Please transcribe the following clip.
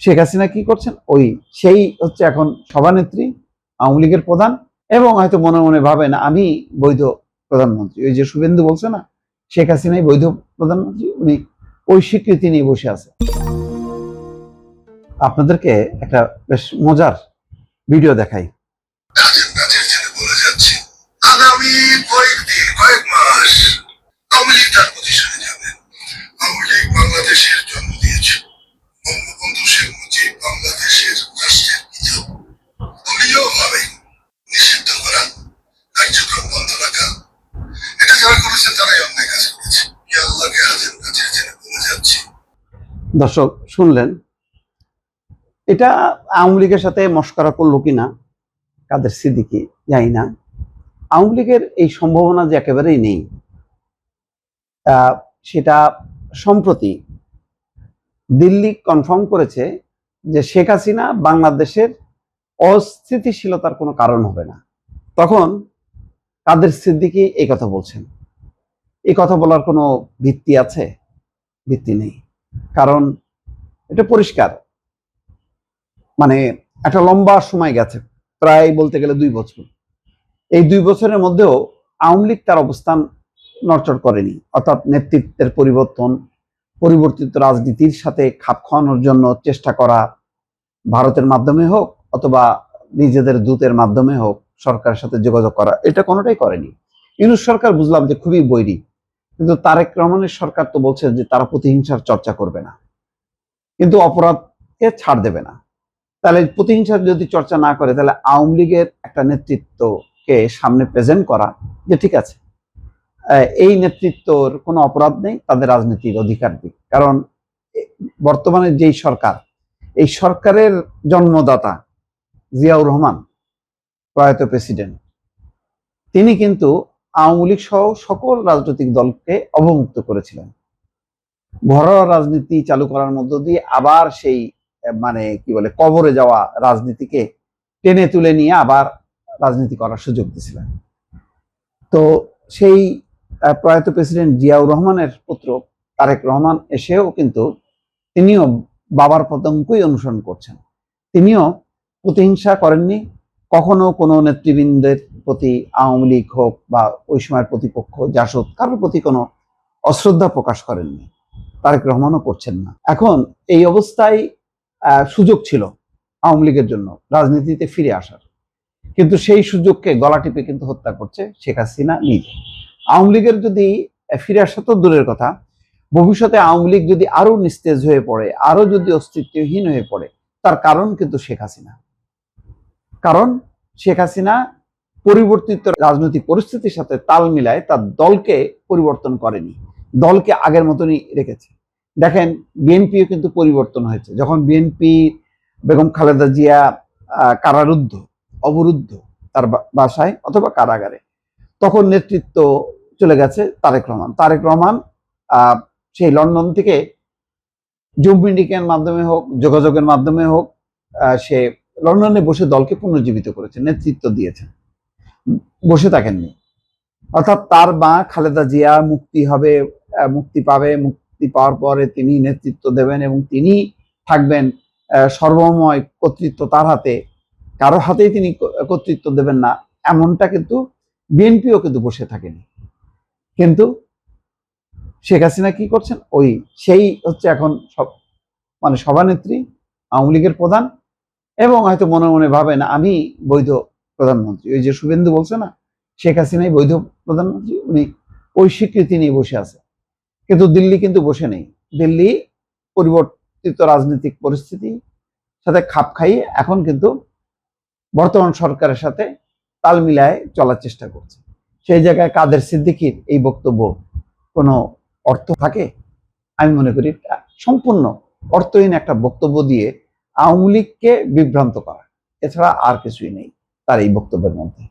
শেখ হাসিনা কি করছেন, সেই হচ্ছে এখন সভানেত্রী, আওয়ামী লীগের প্রধান, এবং হয়তো মনে মনে ভাবেন আমি বৈধ প্রধানমন্ত্রী। ওই যে শুভেন্দু বলছে না শেখ হাসিনাই বৈধ প্রধানমন্ত্রী, উনি ওই স্বীকৃতি নিয়ে বসে আছে। আপনাদেরকে একটা বেশ মজার ভিডিও দেখাই। আগামী কয়েকদিন, কয়েক মাস আওয়ামী লীগ তার পজিশনে যাবে। আওয়ামী লীগ বাংলাদেশের জন্ম দিয়েছে। বঙ্গবন্ধু শেখ মুজিব বাংলাদেশের রাষ্ট্রের পিতা। দলীয়ভাবে নিষিদ্ধ করা, কার্যক্রম বন্ধ রাখা, এটা যারা করেছে তারাই অন্যায় কাজ করেছে। আল্লাহকে হাজার কাছে জেনে বলে যাচ্ছে। দর্শক শুনলেন, এটা আওয়ামী লীগের সাথে মশকরা করলো কিনা কাদের সিদ্দিকী জানি না। আওয়ামী লীগের এই সম্ভাবনা যে একেবারেই নেই, সেটা সম্প্রতি দিল্লি কনফার্ম করেছে যে শেখ হাসিনা বাংলাদেশের অস্থিতিশীলতার কোনো কারণ হবে না। তখন কাদের সিদ্দিকী এই কথা বলছেন। এই কথা বলার কোনো ভিত্তি আছে? ভিত্তি নেই। কারণ এটা পরিষ্কার, মানে একটা লম্বা সময় গেছে, প্রায় বলতে গেলে 2 বছর। এই 2 বছরের মধ্যেও আওয়ামী লীগ তার অবস্থান নড়চড় করেনি। অর্থাৎ নেতৃত্বের পরিবর্তিত রাজনীতির সাথে খাপ খাওয়ানোর জন্য চেষ্টা করা, ভারতের মাধ্যমে হোক অথবা নিজেদের দূতের মাধ্যমে হোক সরকারের সাথে যোগাযোগ করা, এটা কোনোটাই করেনি। ইউনূস সরকার বুঝলাম যে খুবই বৈরী, কিন্তু তারেক রহমানের সরকার তো বলছে যে তারা প্রতিহিংসার চর্চা করবে না, কিন্তু অপরাধকে ছাড় দেবে না। তাহলে প্রতিহিংসার যদি চর্চা না করে, তাহলে আওয়ামী লীগের একটা নেতৃত্বকে সামনে প্রেজেন্ট করা যে ঠিক আছে, এই নেতৃত্বর কোনো অপরাধ নেই, তাদের রাজনীতির অধিকার দিক। কারণ বর্তমানে যেই সরকার, এই সরকারের জন্মদাতা জিয়াউর রহমান, প্রয়াত প্রেসিডেন্ট, তিনি কিন্তু আওয়ামী লীগ সহ সকল রাজনৈতিক দলকে অবমুক্ত করেছিলেন। ঘরোয়া রাজনীতি চালু করার মধ্য দিয়ে আবার সেই মানে কি বলে কবরে যাওয়া রাজনীতিকে টেনে তুলে নিয়ে আবার রাজনীতি করার সুযোগ দিয়েছিলেন। তো সেই প্রয়াত প্রেসিডেন্ট জিয়াউর রহমানের পুত্র তারেক রহমান এসেও কিন্তু তিনিও বাবার পদাঙ্কই অনুসরণ করছেন। তিনিও প্রতিহিংসা করেননি, কখনো কোনো নেতৃবৃন্দের প্রতি, আওয়ামী লীগ হোক বা ওই সময়ের প্রতিপক্ষ জাসদ, কারোর প্রতি কোনো অশ্রদ্ধা প্রকাশ করেননি। তারেক রহমানও করছেন না। এখন এই অবস্থায় সুযোগ ছিল আওয়ামী লীগের জন্য রাজনীতিতে ফিরে আসার, কিন্তু সেই সুযোগকে গলা টিপে কিন্তু হত্যা করছে শেখ হাসিনা নিজে। আওয়ামী লীগের যদি ফিরে আসা তো দূরের কথা, ভবিষ্যতে আওয়ামী লীগ যদি আরো নিস্তেজ হয়ে পড়ে, আরো যদি অস্তিত্বহীন হয়ে পড়ে, তার কারণ কিন্তু শেখ হাসিনা। কারণ শেখ হাসিনা পরিবর্তিত রাজনৈতিক পরিস্থিতির সাথে তাল মিলায় তার দলকে পরিবর্তন করেনি, দলকে আগের মতনই রেখেছে। দেখেন বিএনপিও কিন্তু পরিবর্তন হয়েছে। যখন বিএনপি বেগম খালেদা জিয়া কারারুদ্ধ, অবরুদ্ধ তার বাসায় অথবা কারাগারে, তখন নেতৃত্ব চলে গেছে তারেক রহমান। তারেক রহমান সেই লন্ডন থেকে জুম মিটিংয়ের মাধ্যমে হোক, যোগাযোগের মাধ্যমে হোক, সে লন্ডনে বসে দলকে পুনর্জীবিত করেছে, নেতৃত্ব দিয়েছে, বসে থাকেননি। অর্থাৎ তার মা খালেদা জিয়া মুক্তি পাওয়ার পরে তিনি নেতৃত্ব দেবেন এবং তিনি থাকবেন সর্বময় কর্তৃত্ব তার হাতে, কারো হাতেই তিনি কর্তৃত্ব দেবেন না, এমনটা কিন্তু বিএনপিও কিন্তু বসে থাকেনি। কিন্তু শেখ হাসিনা কি করছেন, সেই হচ্ছে এখন সভানেত্রী, আওয়ামী লীগের প্রধান, এবং হয়তো মনে মনে ভাবেন আমি বৈধ প্রধানমন্ত্রী। ওই যে শুভেন্দু বলছে না শেখ হাসিনাই বৈধ প্রধানমন্ত্রী, উনি ওই স্বীকৃতি নিয়ে বসে আছে। কিন্তু দিল্লি কিন্তু বসে নেই। দিল্লি পরিবর্তিত রাজনৈতিক পরিস্থিতি সাথে খাপ খাইয়ে এখন কিন্তু বর্তমান সরকারের সাথে তাল মিলায় চলার চেষ্টা করছে। সেই জায়গায় কাদের সিদ্দিকীর এই বক্তব্য কোনো অর্থ থাকে? আমি মনে করি সম্পূর্ণ অর্থহীন একটা বক্তব্য দিয়ে আওয়ামী লীগকে বিভ্রান্ত করা, এছাড়া আর কিছুই নেই তার এই বক্তব্যের মধ্যে।